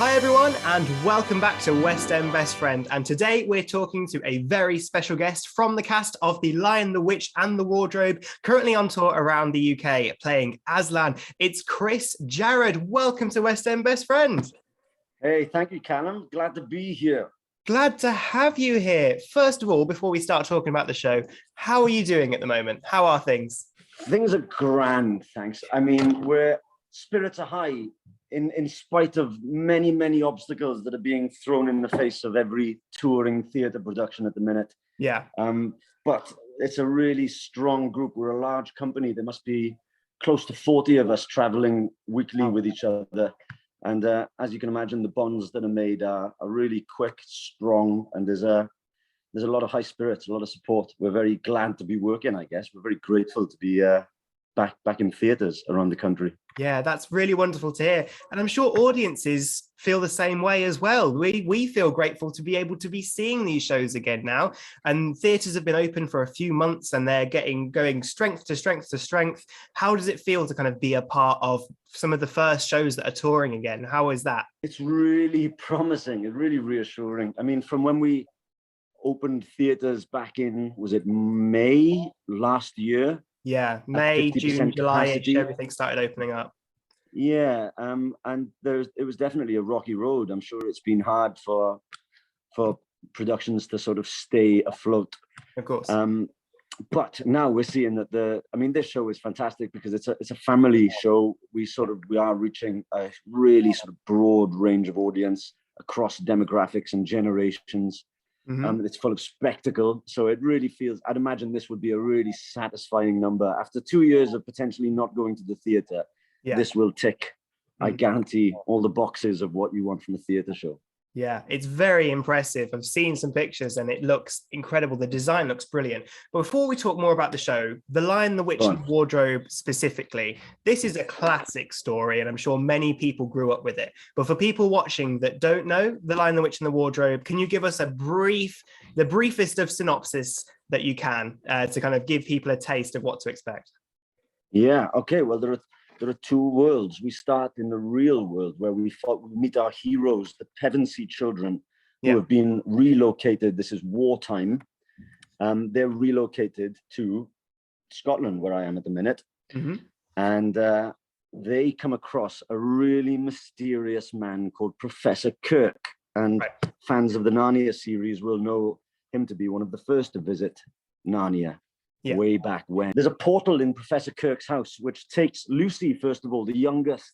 Hi everyone, and welcome back to West End Best Friend. And today we're talking to a very special guest from the cast of The Lion, the Witch and the Wardrobe, currently on tour around the UK, playing Aslan. It's Chris Jarrod. Welcome to West End Best Friend. Hey, thank you, Callum. Glad to be here. Glad to have you here. First of all, before we start talking about the show, how are you doing at the moment? How are things? Things are grand, thanks. I mean, spirits are high in spite of many obstacles that are being thrown in the face of every touring theatre production at the minute. Yeah. But it's a really strong group. We're a large company. There must be close to 40 of us traveling weekly with each other. And as you can imagine, the bonds that are made are really quick, strong, and there's a lot of high spirits, a lot of support. We're very glad to be working, I guess. We're very grateful to be back in theatres around the country. Yeah, that's really wonderful to hear. And I'm sure audiences feel the same way as well. We feel grateful to be able to be seeing these shows again now. And theatres have been open for a few months and they're going strength to strength to strength. How does it feel to kind of be a part of some of the first shows that are touring again? How is that? It's really promising and really reassuring. I mean, from when we opened theatres back in, was it May last year? Yeah, May, June, July, everything started opening up. Yeah, and it was definitely a rocky road. I'm sure it's been hard for productions to sort of stay afloat. Of course. But now we're seeing that this show is fantastic because it's a family show. We are reaching a really sort of broad range of audience across demographics and generations. Mm-hmm. It's full of spectacle, so it really feels, I'd imagine this would be a really satisfying number. After 2 years of potentially not going to the theatre, this will tick, I guarantee, all the boxes of what you want from a theatre show. Yeah, it's very impressive. I've seen some pictures and it looks incredible. The design looks brilliant. But before we talk more about the show, The Lion, the Witch and the Wardrobe specifically, this is a classic story and I'm sure many people grew up with it. But for people watching that don't know The Lion, the Witch and the Wardrobe, can you give us the briefest of synopsis that you can to kind of give people a taste of what to expect? Yeah, okay. Well, there are two worlds. We start in the real world where we meet our heroes, the Pevensey children who have been relocated. This is wartime. They're relocated to Scotland, where I am at the minute. Mm-hmm. And they come across a really mysterious man called Professor Kirk. And fans of the Narnia series will know him to be one of the first to visit Narnia. Yeah. Way back when. There's a portal in Professor Kirk's house, which takes Lucy, first of all, the youngest,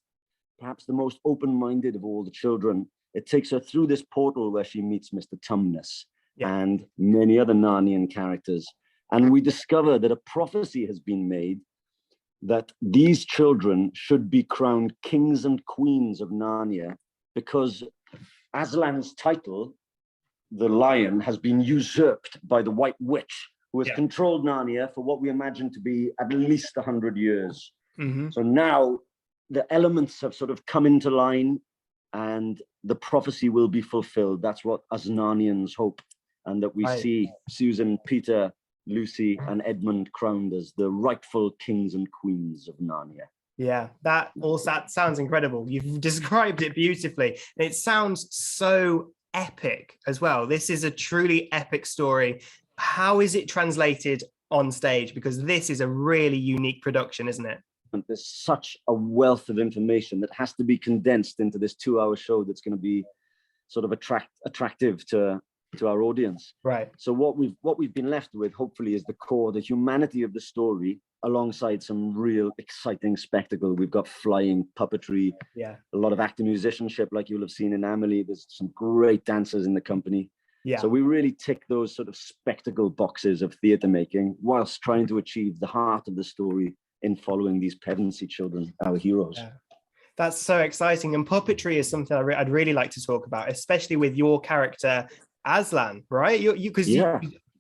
perhaps the most open-minded of all the children. It takes her through this portal where she meets Mr. Tumnus and many other Narnian characters. And we discover that a prophecy has been made that these children should be crowned kings and queens of Narnia because Aslan's title, the lion, has been usurped by the White Witch, who has controlled Narnia for what we imagine to be at least 100 years. Mm-hmm. So now the elements have sort of come into line and the prophecy will be fulfilled. That's what us Narnians hope. And that we see Susan, Peter, Lucy and Edmund crowned as the rightful kings and queens of Narnia. Yeah, that sounds incredible. You've described it beautifully. It sounds so epic as well. This is a truly epic story. How is it translated on stage? Because this is a really unique production, isn't it? And there's such a wealth of information that has to be condensed into this 2-hour show that's going to be sort of attractive to our audience. Right. So what we've been left with, hopefully, is the core, the humanity of the story, alongside some real exciting spectacle. We've got flying puppetry, a lot of actor musicianship, like you'll have seen in Amelie. There's some great dancers in the company. Yeah. So we really tick those sort of spectacle boxes of theatre making whilst trying to achieve the heart of the story in following these Pevensey children, our heroes. Yeah. That's so exciting. And puppetry is something I'd really like to talk about, especially with your character, Aslan, right? Because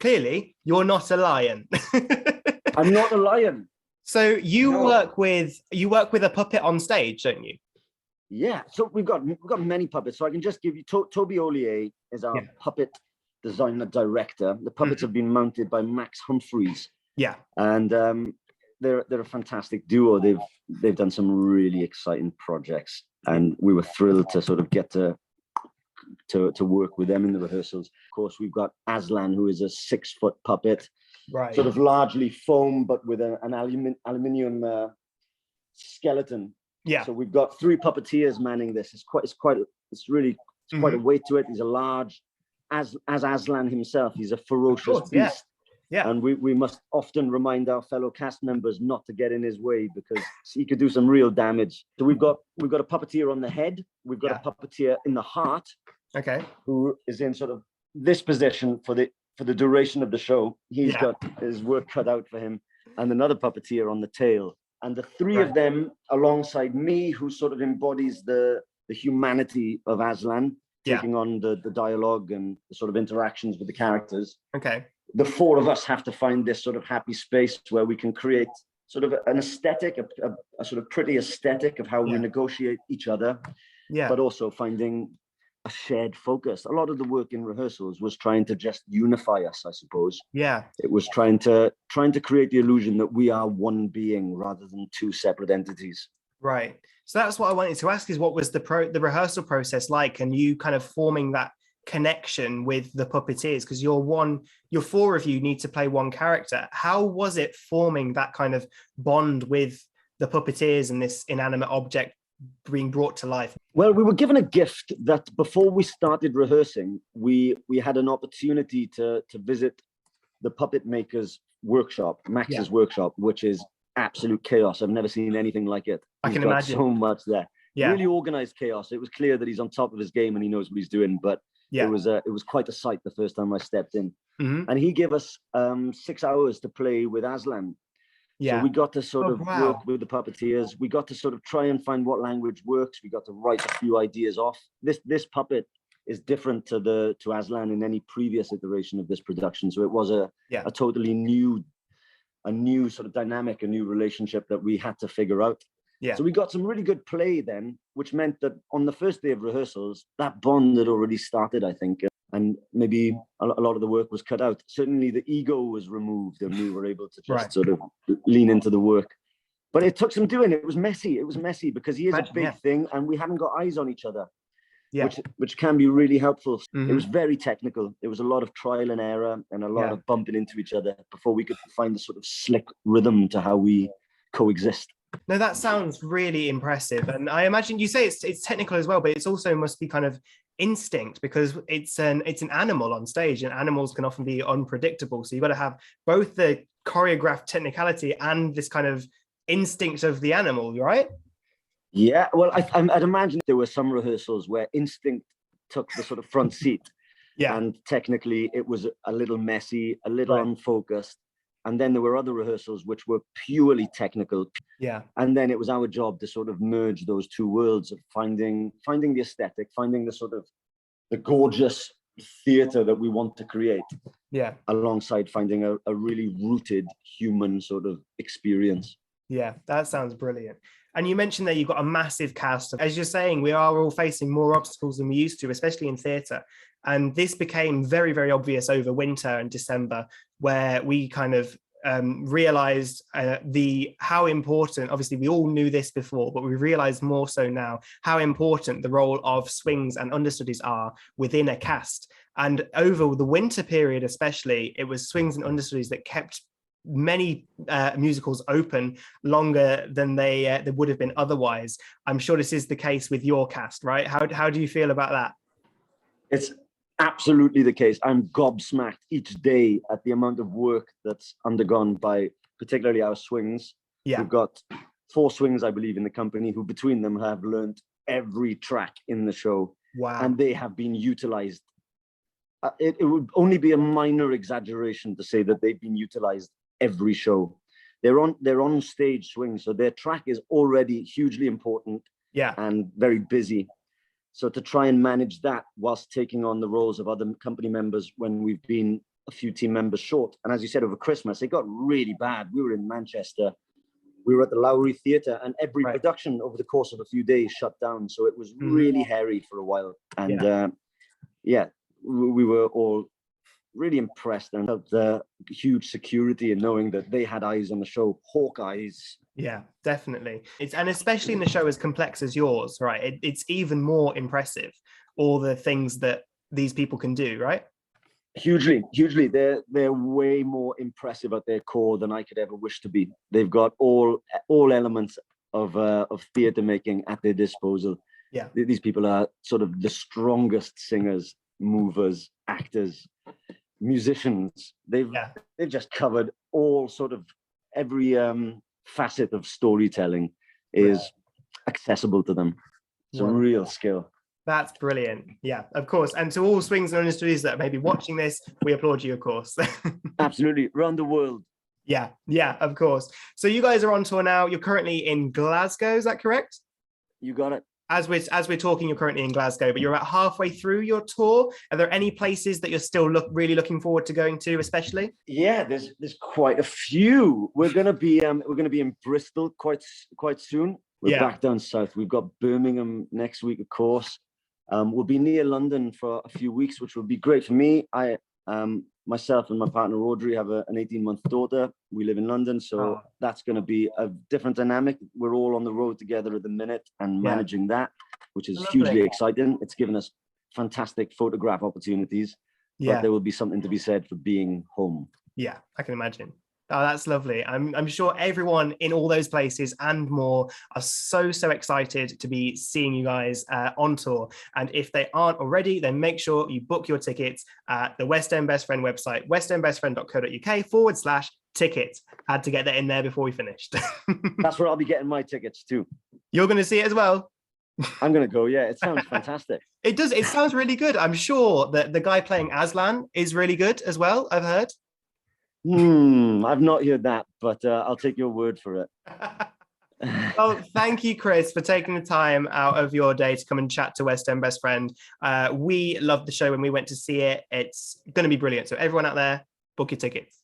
clearly you're not a lion. I'm not a lion. So you work with a puppet on stage, don't you? Yeah, so we've got many puppets. So I can just give you Toby Ollier is our puppet designer director. The puppets have been mounted by Max Humphreys. Yeah, and they're a fantastic duo. They've done some really exciting projects. and we were thrilled to sort of get to work with them in the rehearsals. Of course, we've got Aslan, who is a 6-foot puppet, right? Sort of largely foam, but with an aluminium skeleton. Yeah. So we've got 3 puppeteers manning this. It's quite a weight to it. He's a large, as Aslan himself, he's a ferocious beast. Yeah. And we must often remind our fellow cast members not to get in his way, because he could do some real damage. So we've got a puppeteer on the head. We've got a puppeteer in the heart. Okay. Who is in sort of this position for the duration of the show. He's got his work cut out for him. And another puppeteer on the tail. And the 3 of them alongside me, who sort of embodies the humanity of Aslan, taking on the dialogue and the sort of interactions with the characters. Okay. The 4 of us have to find this sort of happy space where we can create sort of an aesthetic, a sort of pretty aesthetic of how we negotiate each other, but also finding a shared focus. A lot of the work in rehearsals was trying to just unify us, I suppose. Yeah. It was trying to create the illusion that we are one being rather than 2 separate entities. Right. So that's what I wanted to ask, is what was the rehearsal process like, and you kind of forming that connection with the puppeteers, because you're 4 of you need to play one character. How was it forming that kind of bond with the puppeteers and this inanimate object being brought to life? Well, we were given a gift that before we started rehearsing, we had an opportunity to visit the puppet maker's workshop, Max's workshop, which is absolute chaos. I've never seen anything like it. I can imagine. So much there. Yeah. Really organized chaos. It was clear that he's on top of his game and he knows what he's doing, but it was quite a sight the first time I stepped in. And he gave us 6 hours to play with Aslan. So we got to sort of work with the puppeteers. We got to sort of try and find what language works. We got to write a few ideas off. This puppet is different to Aslan in any previous iteration of this production. So it was a totally new sort of dynamic, a new relationship that we had to figure out. Yeah. So we got some really good play then, which meant that on the first day of rehearsals, that bond had already started, I think. And maybe a lot of the work was cut out. Certainly the ego was removed and we were able to just sort of lean into the work. But it took some doing. It was messy. It was messy because he is a big thing and we haven't got eyes on each other, which can be really helpful. It was very technical. It was a lot of trial and error and a lot of bumping into each other before we could find the sort of slick rhythm to how we coexist. No, that sounds really impressive. And I imagine you say it's technical as well, but it's also must be kind of instinct, because it's an animal on stage and animals can often be unpredictable. So you've got to have both the choreographed technicality and this kind of instinct of the animal, right? Yeah, well, I'd imagine there were some rehearsals where instinct took the sort of front seat. And technically it was a little messy, a little unfocused. And then there were other rehearsals which were purely technical. Yeah. And then it was our job to sort of merge those 2 worlds of finding the aesthetic, finding the sort of the gorgeous theater that we want to create. Yeah. Alongside finding a really rooted human sort of experience. Yeah, that sounds brilliant. And you mentioned that you've got a massive cast. As you're saying, we are all facing more obstacles than we used to, especially in theatre. And this became very, very obvious over winter and December, where we kind of realized how important, obviously we all knew this before, but we realized more so now how important the role of swings and understudies are within a cast. And over the winter period especially, it was swings and understudies that kept many musicals open longer than they would have been otherwise. I'm sure this is the case with your cast, right? How do you feel about that? It's absolutely the case. I'm gobsmacked each day at the amount of work that's undergone by particularly our swings. Yeah. We've got 4 swings, I believe, in the company who between them have learned every track in the show. Wow. And they have been utilized. It would only be a minor exaggeration to say that they've been utilized every show. They're on stage swings, so their track is already hugely important and very busy. So to try and manage that whilst taking on the roles of other company members when we've been a few team members short. And as you said, over Christmas, it got really bad. We were in Manchester. We were at the Lowry Theatre and every production over the course of a few days shut down. So it was really hairy for a while. And we were all really impressed and felt the huge security in knowing that they had eyes on the show, hawk eyes, Yeah, definitely. And especially in a show as complex as yours, right? It's even more impressive, all the things that these people can do, right? Hugely. They're way more impressive at their core than I could ever wish to be. They've got all elements of theater making at their disposal. Yeah. These people are sort of the strongest singers, movers, actors, musicians. They've just covered all sort of every facet of storytelling is accessible to them. It's a real skill. That's brilliant. Yeah, of course. And to all swings and industries that may be watching this, we applaud you, of course. Absolutely. Around the world. Yeah, of course. So you guys are on tour now. You're currently in Glasgow, is that correct? You got it. As we're talking, you're currently in Glasgow, but you're about halfway through your tour. Are there any places that you're still really looking forward to going to, especially? Yeah, there's quite a few. We're gonna be in Bristol quite soon. We're back down south. We've got Birmingham next week, of course. We'll be near London for a few weeks, which will be great for me. Myself and my partner Audrey have an 18-month daughter. We live in London, so that's going to be a different dynamic. We're all on the road together at the minute and managing that, which is hugely exciting. It's given us fantastic photograph opportunities, but there will be something to be said for being home. Yeah, I can imagine. Oh, that's lovely. I'm sure everyone in all those places and more are so excited to be seeing you guys on tour. And if they aren't already, then make sure you book your tickets at the West End Best Friend website, westendbestfriend.co.uk/tickets. Had to get that in there before we finished. That's where I'll be getting my tickets too. You're going to see it as well? I'm going to go, yeah. It sounds fantastic. It does. It sounds really good. I'm sure that the guy playing Aslan is really good as well, I've heard. I've not heard that, but I'll take your word for it. Well, thank you, Chris, for taking the time out of your day to come and chat to West End Best Friend. We loved the show when we went to see it. It's going to be brilliant. So everyone out there, book your tickets.